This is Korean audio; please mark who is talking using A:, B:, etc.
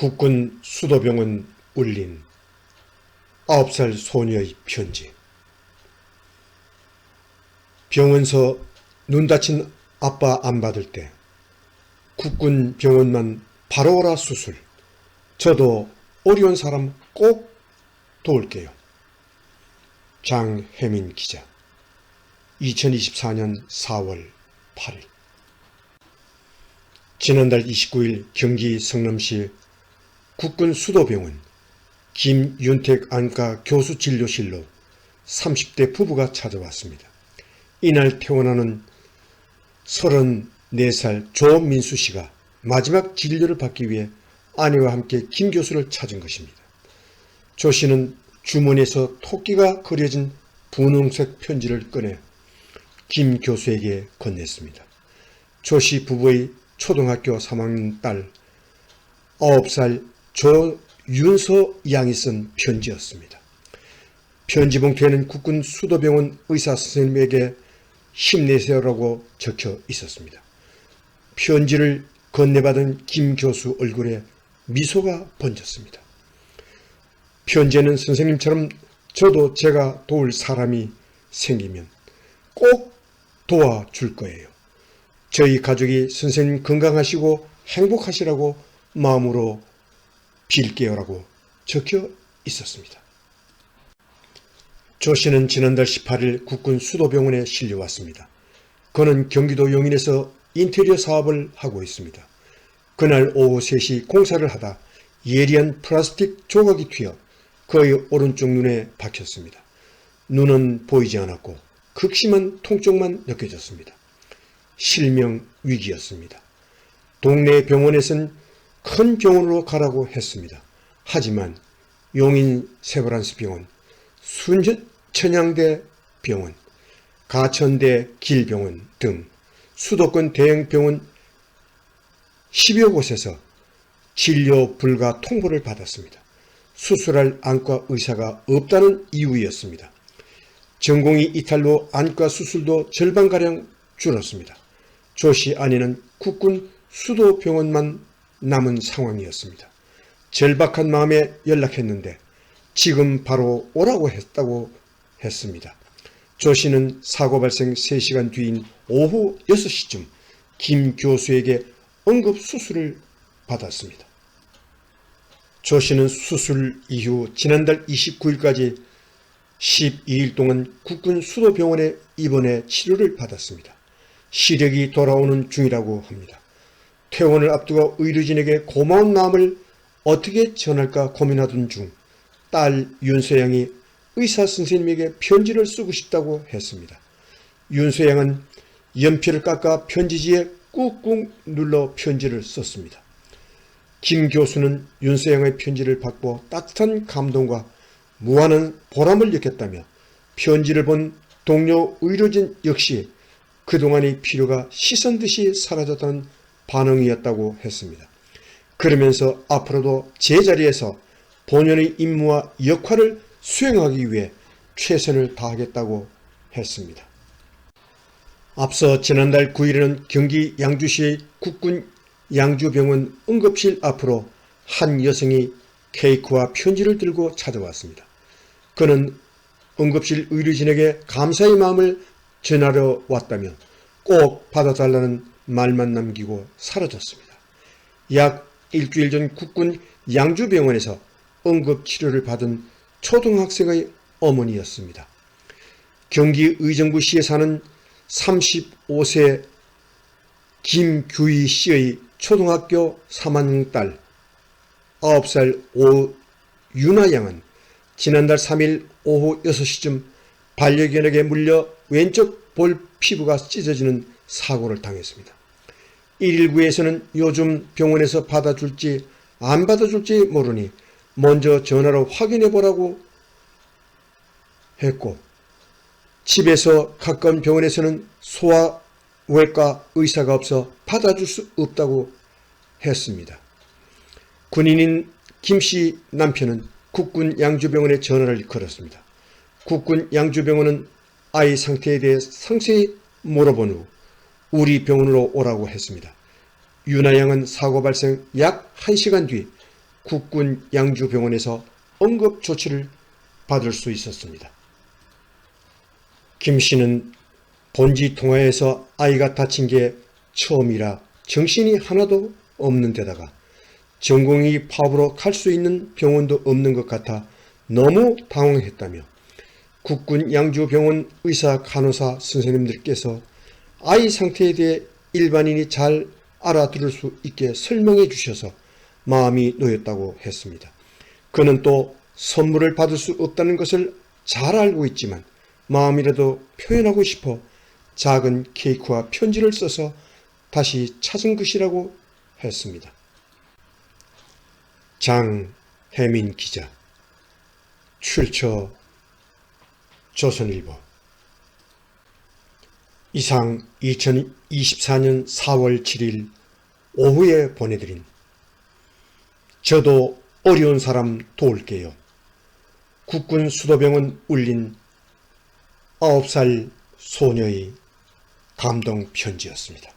A: 국군 수도병원 울린 9살 소녀의 편지. 병원서 눈 다친 아빠 안 받을 때 국군 병원만 바로 오라 수술. 저도 어려운 사람 꼭 도울게요. 장혜민 기자. 2024년 4월 8일. 지난달 29일 경기 성남시 국군 수도병원 김윤택 안과 교수 진료실로 30대 부부가 찾아왔습니다. 이날 퇴원하는 34살 조민수 씨가 마지막 진료를 받기 위해 아내와 함께 김 교수를 찾은 것입니다. 조 씨는 주머니에서 토끼가 그려진 분홍색 편지를 꺼내 김 교수에게 건넸습니다. 조 씨 부부의 초등학교 3학년 딸 9살 조윤서 양이 쓴 편지였습니다. 편지 봉투에는 국군 수도병원 의사 선생님에게 힘내세요라고 적혀 있었습니다. 편지를 건네받은 김 교수 얼굴에 미소가 번졌습니다. 편지에는 선생님처럼 저도 제가 도울 사람이 생기면 꼭 도와줄 거예요. 저희 가족이 선생님 건강하시고 행복하시라고 마음으로 빌게요라고 적혀 있었습니다. 조 씨는 지난달 18일 국군 수도병원에 실려왔습니다. 그는 경기도 용인에서 인테리어 사업을 하고 있습니다. 그날 오후 3시 공사를 하다 예리한 플라스틱 조각이 튀어 그의 오른쪽 눈에 박혔습니다. 눈은 보이지 않았고 극심한 통증만 느껴졌습니다. 실명 위기였습니다. 동네 병원에서는 큰 병원으로 가라고 했습니다. 하지만 용인 세브란스 병원, 순천향대 병원, 가천대 길병원 등 수도권 대형 병원 10여 곳에서 진료 불가 통보를 받았습니다. 수술할 안과 의사가 없다는 이유였습니다. 전공의 이탈로 안과 수술도 절반가량 줄었습니다. 조 씨 아내는 국군 수도병원만 남은 상황이었습니다. 절박한 마음에 연락했는데 지금 바로 오라고 했습니다. 조 씨는 사고 발생 3시간 뒤인 오후 6시쯤 김 교수에게 응급 수술을 받았습니다. 조 씨는 수술 이후 지난달 29일까지 12일 동안 국군 수도병원에 입원해 치료를 받았습니다. 시력이 돌아오는 중이라고 합니다. 퇴원을 앞두고 의료진에게 고마운 마음을 어떻게 전할까 고민하던 중 딸 윤서양이 의사 선생님에게 편지를 쓰고 싶다고 했습니다. 윤서양은 연필을 깎아 편지지에 꾹꾹 눌러 편지를 썼습니다. 김 교수는 윤서양의 편지를 받고 따뜻한 감동과 무한한 보람을 느꼈다며 편지를 본 동료 의료진 역시 그동안의 피로가 씻은 사라졌다는 반응이었다고 했습니다. 그러면서 앞으로도 제자리에서 본연의 임무와 역할을 수행하기 위해 최선을 다하겠다고 했습니다. 앞서 지난달 9일에는 경기 양주시의 국군 양주병원 응급실 앞으로 한 여성이 케이크와 편지를 들고 찾아왔습니다. 그는 응급실 의료진에게 감사의 마음을 전하러 왔다며 꼭 받아달라는 말만 남기고 사라졌습니다. 약 일주일 전 국군 양주병원에서 응급치료를 받은 초등학생의 어머니였습니다. 경기 의정부시에 사는 35세 김규희 씨의 초등학교 3학년 딸 9살 오윤아 양은 지난달 3일 오후 6시쯤 반려견에게 물려 왼쪽 볼 피부가 찢어지는 사고를 당했습니다. 119에서는 요즘 병원에서 받아줄지 안 받아줄지 모르니 먼저 전화로 확인해보라고 했고 집에서 가까운 병원에서는 소아외과 의사가 없어 받아줄 수 없다고 했습니다. 군인인 김씨 남편은 국군 양주병원에 전화를 걸었습니다. 국군 양주병원은 아이 상태에 대해 상세히 물어본 후 우리 병원으로 오라고 했습니다. 윤아 양은 사고 발생 약 1시간 뒤 국군 양주병원에서 응급조치를 받을 수 있었습니다. 김 씨는 본지 통화에서 아이가 다친 게 처음이라 정신이 하나도 없는 데다가 전공의 파업으로 갈 수 있는 병원도 없는 것 같아 너무 당황했다며 국군 양주병원 의사 간호사 선생님들께서 아이 상태에 대해 일반인이 잘 알아들을 수 있게 설명해 주셔서 마음이 놓였다고 했습니다. 그는 또 선물을 받을 수 없다는 것을 잘 알고 있지만 마음이라도 표현하고 싶어 작은 케이크와 편지를 써서 다시 찾은 것이라고 했습니다. 장혜민 기자, 출처 조선일보. 이상 2024년 4월 7일 오후에 보내드린 저도 어려운 사람 도울게요. 국군 수도병원 울린 9살 소녀의 감동 편지였습니다.